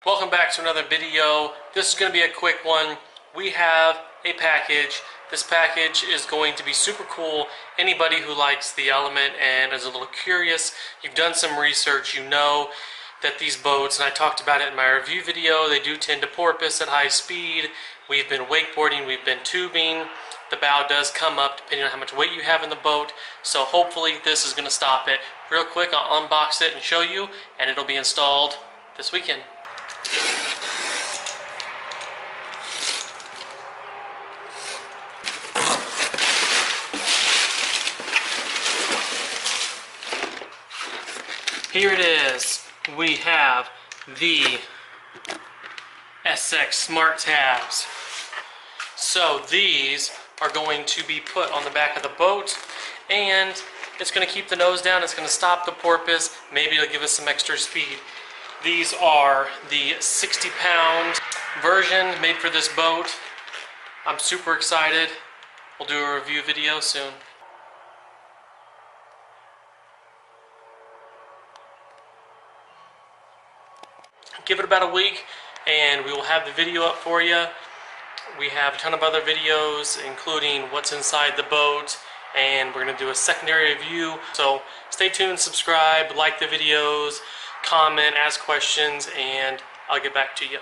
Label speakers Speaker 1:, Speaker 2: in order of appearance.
Speaker 1: Welcome back to another video. This is going to be a quick one. We have a package. This package is going to be super cool. Anybody who likes the Element and is a little curious, you've done some research, you know that these boats, and I talked about it in my review video, they do tend to porpoise at high speed. We've been wakeboarding, we've been tubing. The bow does come up depending on how much weight you have in the boat, so hopefully this is going to stop it. Real quick, I'll unbox it and show you, and it'll be installed this weekend. Here it is. We have the SX Smart Tabs. So these are going to be put on the back of the boat, and it's going to keep the nose down, it's going to stop the porpoise, maybe it'll give us some extra speed. These are the 60-pound version made for this boat. I'm super excited. We'll do a review video soon. Give it about a week and we will have the video up for you. We have a ton of other videos including what's inside the boat, and we're going to do a secondary review. So stay tuned, subscribe, like the videos, comment, ask questions, and I'll get back to you.